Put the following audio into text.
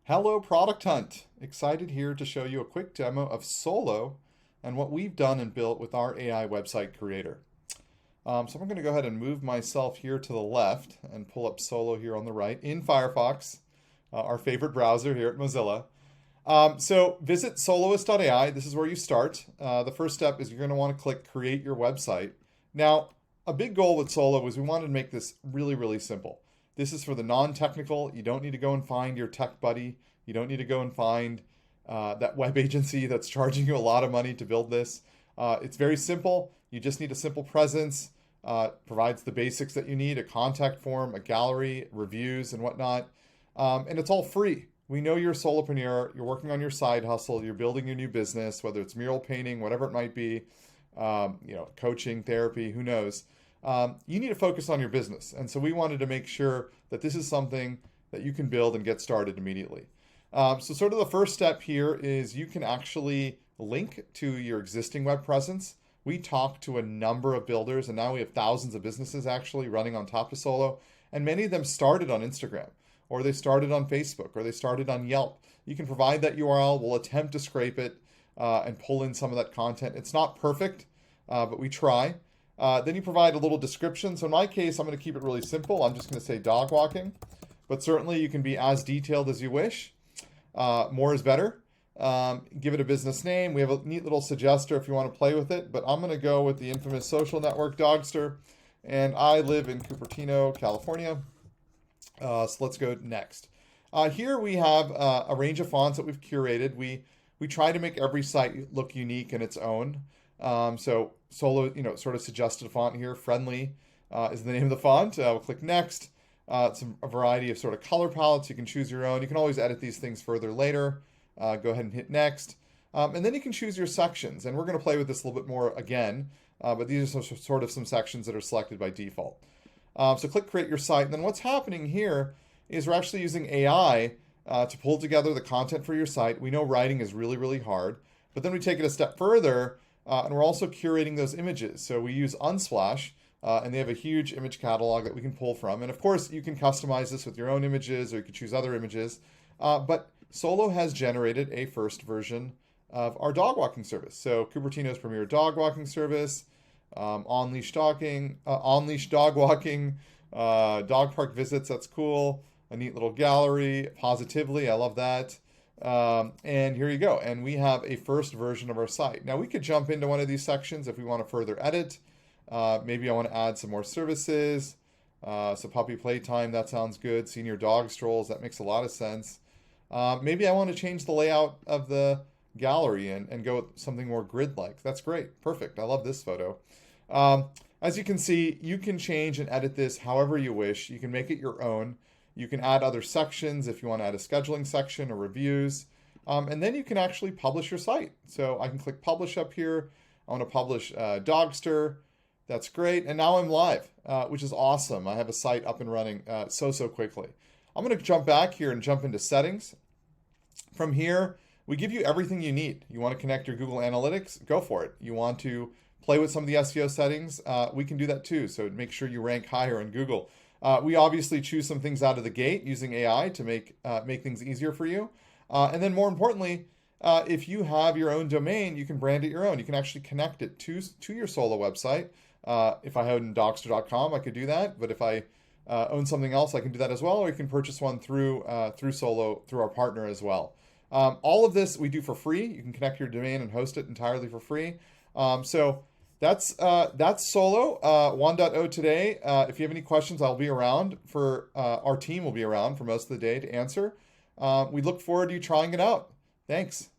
Hello, Product Hunt. Excited here to show you a quick demo of Solo and what we've done and built with our AI website creator. So I'm going to go ahead and move myself here to the left and pull up Solo here on the right in Firefox, our favorite browser here at Mozilla. So visit soloist.ai. This is where you start. The first step is you're going to want to click Create Your Website. Now, a big goal with Solo was we wanted to make this really, really simple. This is for the non-technical. You don't need to go and find your tech buddy. You don't need to go and find that web agency that's charging you a lot of money to build this. It's very simple. You just need a simple presence. Provides the basics that you need, a contact form, a gallery, reviews, and whatnot. And it's all free. We know you're a solopreneur. You're working on your side hustle. You're building your new business, whether it's mural painting, whatever it might be, coaching, therapy, who knows. You need to focus on your business. And so we wanted to make sure that this is something that you can build and get started immediately. So sort of the first step here is you can actually link to your existing web presence. We talked to a number of builders, and now we have thousands of businesses actually running on top of Solo. And many of them started on Instagram, or they started on Facebook, or they started on Yelp. You can provide that URL. We'll attempt to scrape it and pull in some of that content. It's not perfect, but we try. Then you provide a little description. So in my case, I'm going to keep it really simple. I'm just going to say dog walking, but certainly you can be as detailed as you wish. More is better. Give it a business name. We have a neat little suggester if you want to play with it, but I'm going to go with the infamous social network Dogster, and I live in Cupertino, California. So let's go next. Here we have a range of fonts that we've curated. We try to make every site look unique in its own. So Solo, sort of suggested a font here. Friendly is the name of the font. We'll click next. It's a variety of sort of color palettes. You can choose your own. You can always edit these things further later. Go ahead and hit next. And then you can choose your sections. And we're going to play with this a little bit more again. But these are sort of some sections that are selected by default. So click Create Your Site. And then what's happening here is we're actually using AI to pull together the content for your site. We know writing is really, really hard. But then we take it a step further. And we're also curating those images. So we use Unsplash, and they have a huge image catalog that we can pull from. And of course, you can customize this with your own images, or you can choose other images. But Solo has generated a first version of our dog walking service. So Cupertino's premier dog walking service, on-leash dog walking, dog park visits, that's cool. A neat little gallery, positively, I love that. And here you go. And we have a first version of our site. Now we could jump into one of these sections if we want to further edit. Maybe I want to add some more services. So puppy playtime, that sounds good. Senior dog strolls, that makes a lot of sense. Maybe I want to change the layout of the gallery and go with something more grid-like. That's great. Perfect. I love this photo. As you can see, you can change and edit this however you wish. You can make it your own. You can add other sections if you want to add a scheduling section or reviews. And then you can actually publish your site. So I can click publish up here. I want to publish Dogster. That's great. And now I'm live, which is awesome. I have a site up and running so quickly. I'm going to jump back here and jump into settings. From here, we give you everything you need. You want to connect your Google Analytics? Go for it. You want to play with some of the SEO settings? We can do that too. So make sure you rank higher in Google. We obviously choose some things out of the gate using AI to make things easier for you. And then more importantly, if you have your own domain, you can brand it your own. You can actually connect it to your Solo website. If I own Dogster.com, I could do that. But if I own something else, I can do that as well. Or you can purchase one through Solo, through our partner as well. All of this we do for free. You can connect your domain and host it entirely for free. So that's Solo 1.0 today. If you have any questions, I'll be around our team will be around for most of the day to answer. We look forward to you trying it out. Thanks.